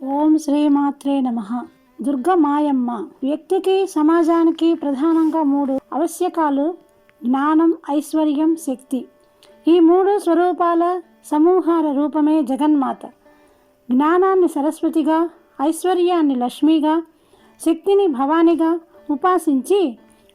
ఓం శ్రీమాత్రే నమః. దుర్గ మాయమ్మ వ్యక్తికి సమాజానికి ప్రధానంగా మూడు ఆవశ్యకాలు: జ్ఞానం, ఐశ్వర్యం, శక్తి. ఈ మూడు స్వరూపాల సమూహాల రూపమే జగన్మాత. జ్ఞానాన్ని సరస్వతిగా, ఐశ్వర్యాన్ని లక్ష్మిగా, శక్తిని భవానిగా ఉపాసించి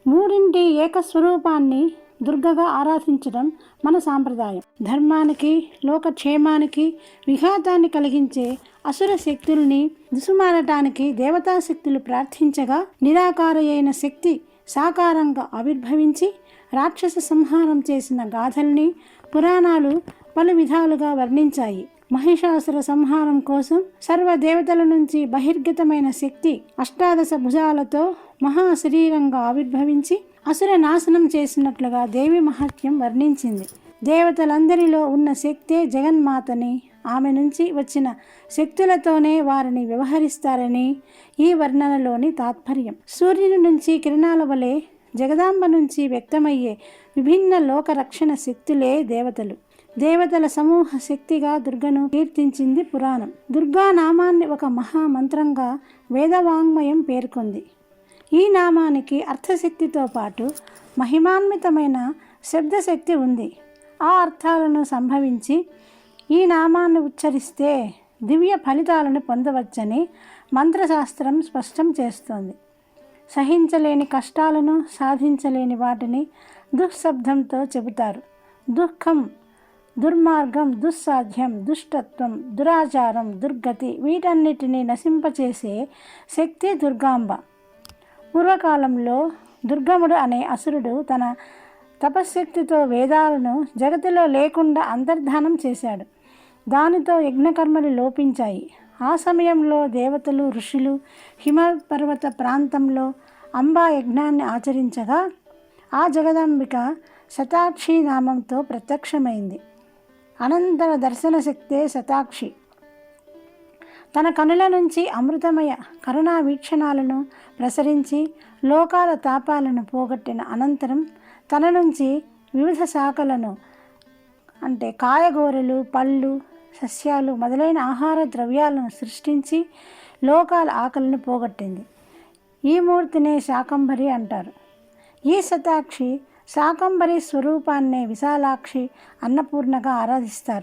మూడింటి ఏకస్వరూపాన్ని దుర్గగా ఆరాధించడం మన సాంప్రదాయం. ధర్మానికి, లోకక్షేమానికి విఘాతాన్ని కలిగించే అసుర శక్తుల్ని దుసుమారటానికి దేవతా శక్తులు ప్రార్థించగా నిరాకార అయిన శక్తి సాకారంగా ఆవిర్భవించి రాక్షస సంహారం చేసిన గాథల్ని పురాణాలు పలు విధాలుగా వర్ణించాయి. మహిషాసుర సంహారం కోసం సర్వదేవతల నుంచి బహిర్గతమైన శక్తి అష్టాదశ భుజాలతో మహాశరీరంగా ఆవిర్భవించి అసుర నాశనం చేసినట్లుగా దేవి మహత్యం వర్ణించింది. దేవతలందరిలో ఉన్న శక్తే జగన్మాతని, ఆమె నుంచి వచ్చిన శక్తులతోనే వారిని వ్యవహరిస్తారని ఈ వర్ణనలోని తాత్పర్యం. సూర్యుని నుంచి కిరణాల వలె జగదాంబ నుంచి వ్యక్తమయ్యే విభిన్న లోకరక్షణ శక్తులే దేవతలు. దేవతల సమూహ శక్తిగా దుర్గను కీర్తించింది పురాణం. దుర్గా నామాన్ని ఒక మహామంత్రంగా వేదవాంగ్మయం పేర్కొంది. ఈ నామానికి అర్థశక్తితో పాటు మహిమాన్వితమైన శబ్దశక్తి ఉంది. ఆ అర్థాలను సంభవించి ఈ నామాన్ని ఉచ్చరిస్తే దివ్య ఫలితాలను పొందవచ్చని మంత్రశాస్త్రం స్పష్టం చేస్తోంది. సహించలేని కష్టాలను, సాధించలేని వాటిని దుఃశబ్దంతో చెబుతారు. దుఃఖం, దుర్మార్గం, దుస్సాధ్యం, దుష్టత్వం, దురాచారం, దుర్గతి వీటన్నిటినీ నశింపచేసే శక్తి దుర్గాంబ. పూర్వకాలంలో దుర్గముడు అనే అసురుడు తన తపశ్శక్తితో వేదాలను జగతిలో లేకుండా అంతర్ధానం చేశాడు. దానితో యజ్ఞకర్మలు లోపించాయి. ఆ సమయంలో దేవతలు, ఋషులు హిమపర్వత ప్రాంతంలో అంబా యజ్ఞాన్ని ఆచరించగా ఆ జగదాంబిక శతాక్షి నామంతో ప్రత్యక్షమైంది. అనంతర దర్శన శక్తే శతాక్షి. తన కనుల నుంచి అమృతమయ కరుణా వీక్షణాలను ప్రసరించి లోకాల తాపాలను పోగొట్టిన అనంతరం తన నుంచి వివిధ శాఖలను అంటే కాయగూరలు, పళ్ళు, సస్యాలు మొదలైన ఆహార ద్రవ్యాలను సృష్టించి లోకాల ఆకలిని పోగొట్టింది. ఈ మూర్తినే శాకంభరి అంటారు. ఈ శతాక్షి శాకంభరి స్వరూపాన్నే విశాలాక్షి, అన్నపూర్ణగా ఆరాధిస్తారు.